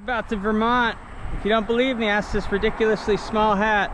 About to Vermont. If you don't believe me, ask this ridiculously small hat.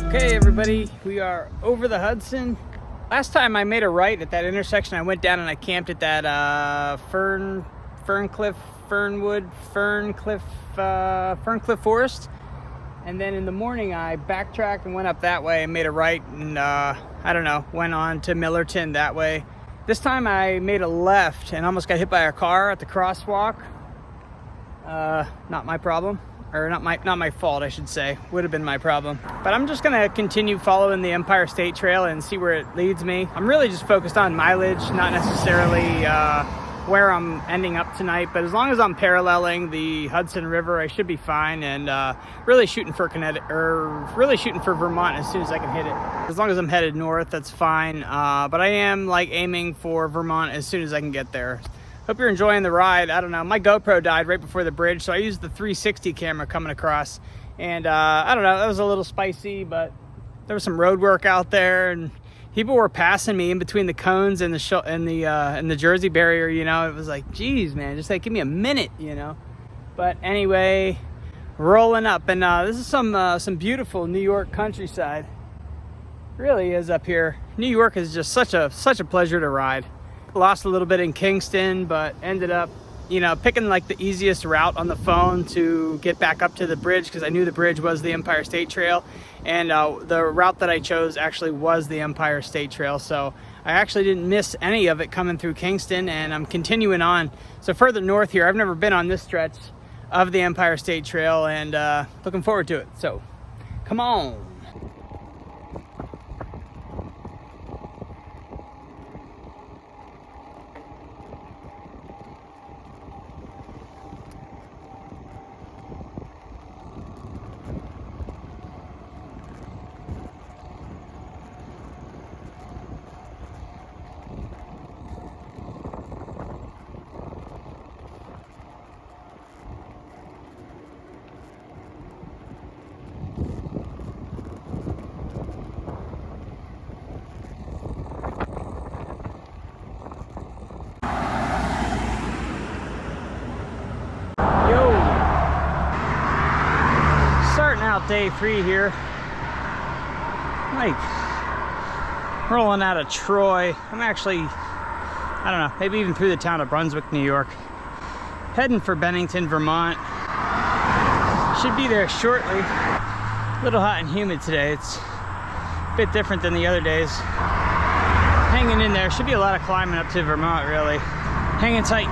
Okay everybody, we are over the Hudson. Last time I made a right at that intersection, I went down and I camped at that Ferncliff Forest. And then in the morning I backtracked and went up that way and made a right and I don't know, went on to Millerton that way. This time I made a left and almost got hit by a car at the crosswalk. Not my problem. Or not my fault, I should say. Would have been my problem. But I'm just gonna continue following the Empire State Trail and see where it leads me. I'm really just focused on mileage, not necessarily where I'm ending up tonight. But as long as I'm paralleling the Hudson River, I should be fine. And really shooting for Vermont as soon as I can hit it. As long as I'm headed north, that's fine. But I am like aiming for Vermont as soon as I can get there. Hope you're enjoying the ride. I don't know, my GoPro died right before the bridge, so I used the 360 camera coming across. And I don't know, that was a little spicy, but there was some road work out there, and people were passing me in between the cones and the Jersey barrier. You know, it was like, geez, man, just like give me a minute, you know. But anyway, rolling up, and this is some beautiful New York countryside. It really is up here. New York is just such a pleasure to ride. Lost a little bit in Kingston, but ended up, you know, picking like the easiest route on the phone to get back up to the bridge, because I knew the bridge was the Empire State Trail, and the route that I chose actually was the Empire State Trail, so I actually didn't miss any of it coming through Kingston, and I'm continuing on. So further north here, I've never been on this stretch of the Empire State Trail, and looking forward to it. So come on. Day 3 here, like rolling out of Troy. I'm actually, I don't know, maybe even through the town of Brunswick, New York, heading for Bennington, Vermont. Should be there shortly. A little hot and humid today. It's a bit different than the other days. Hanging in there. Should be a lot of climbing up to Vermont, really. Hanging tight.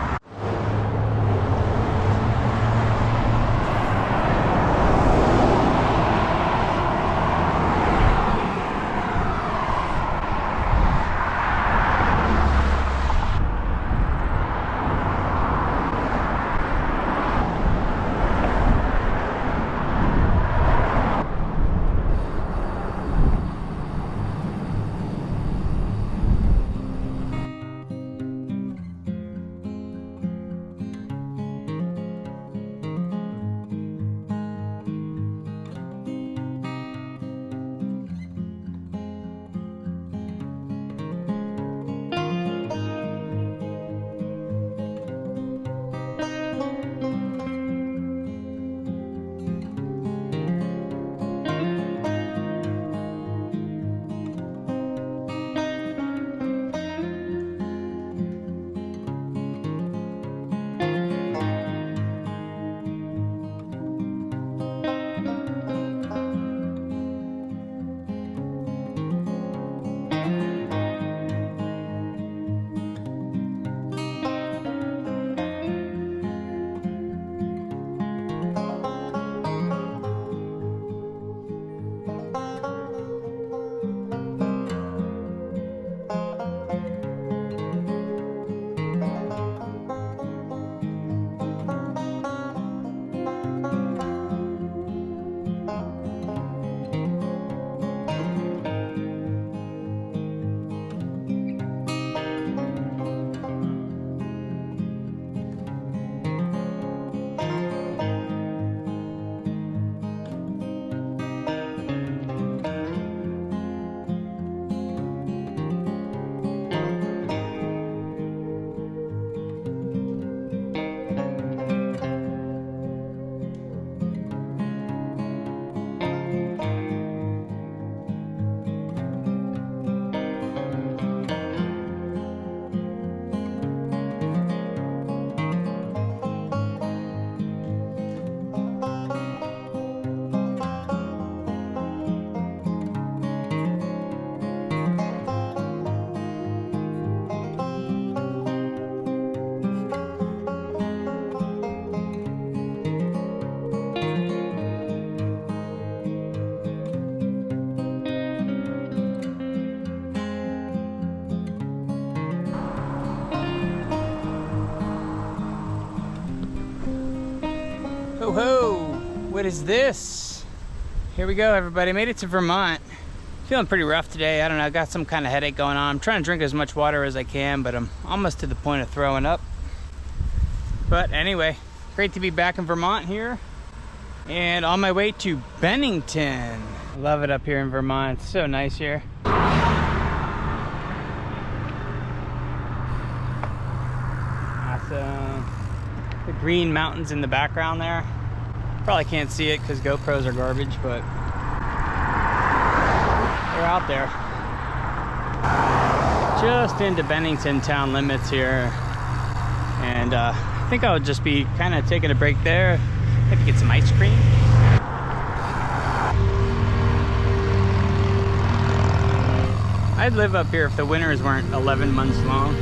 What is this? Here we go, everybody. Made it to Vermont. Feeling pretty rough today. I don't know, I got some kind of headache going on. I'm trying to drink as much water as I can, but I'm almost to the point of throwing up. But anyway, great to be back in Vermont here. And on my way to Bennington. Love it up here in Vermont. It's so nice here. Awesome. The green mountains in the background there. Probably can't see it because GoPros are garbage, but they're out there. Just into Bennington town limits here. And I think I would just be kind of taking a break there. Maybe get some ice cream. I'd live up here if the winters weren't 11 months long.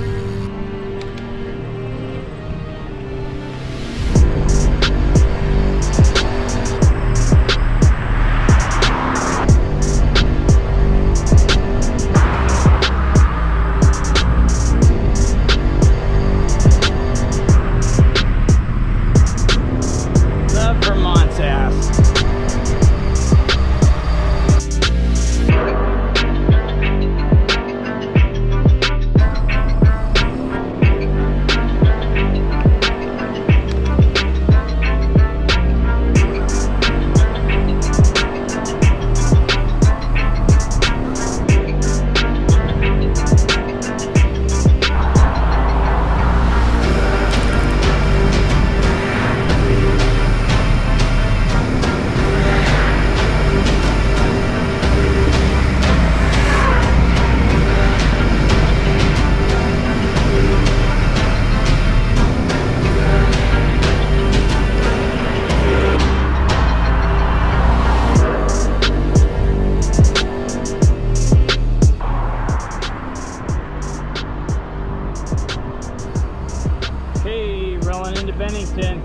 Bennington.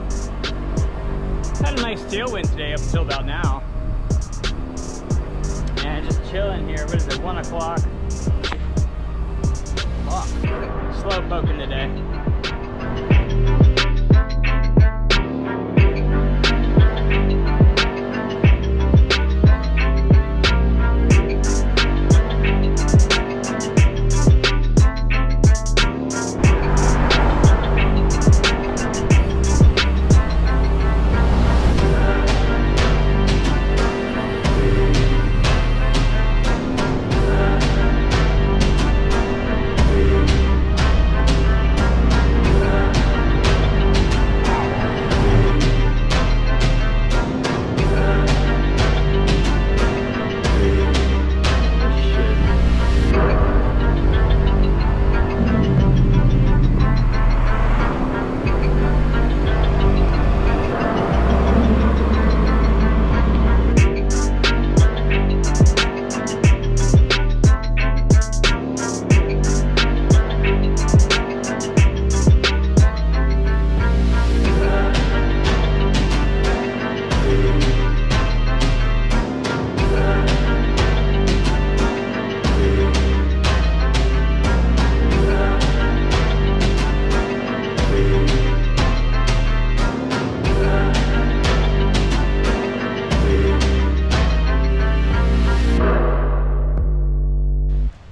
Had a nice tailwind today up until about now. And just chilling here. What is it, 1 o'clock? Slow poking today.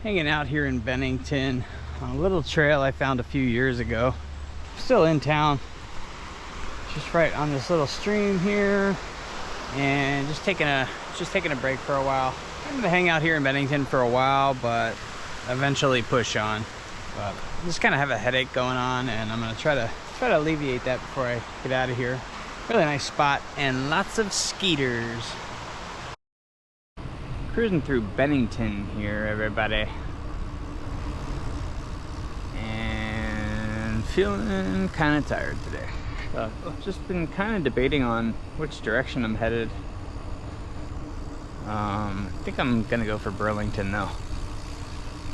Hanging out here in Bennington on a little trail I found a few years ago. Still in town, just right on this little stream here, and just taking a break for a while. I'm gonna hang out here in Bennington for a while, but eventually push on. But I just kind of have a headache going on, and I'm gonna try to alleviate that before I get out of here. Really nice spot and lots of skeeters. Cruising through Bennington here, everybody, and feeling kind of tired today. I've just been kind of debating on which direction I'm headed. I think I'm gonna go for Burlington though.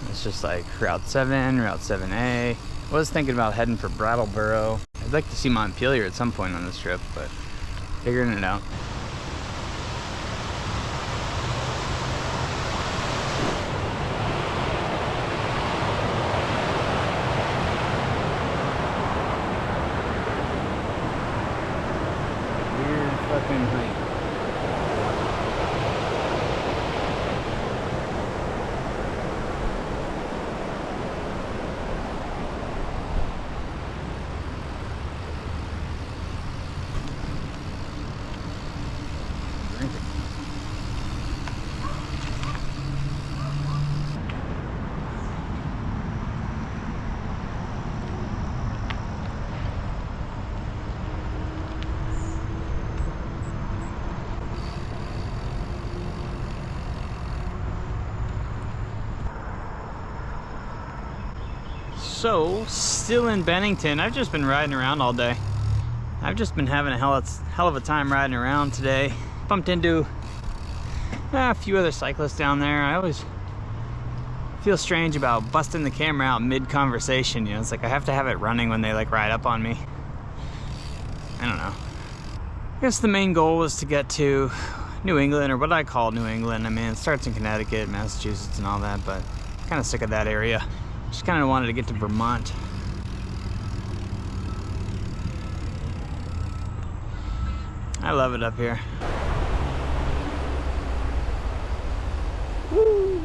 It's just like Route 7, Route 7A. I was thinking about heading for Brattleboro. I'd like to see Montpelier at some point on this trip, but figuring it out. Fucking height. So, still in Bennington. I've just been riding around all day. I've just been having a hell of a time riding around today. Bumped into a few other cyclists down there. I always feel strange about busting the camera out mid-conversation. You know, it's like I have to have it running when they like ride up on me. I don't know. I guess the main goal was to get to New England, or what I call New England. I mean, it starts in Connecticut, Massachusetts, and all that, but I'm kind of sick of that area. Just kind of wanted to get to Vermont. I love it up here. Woo!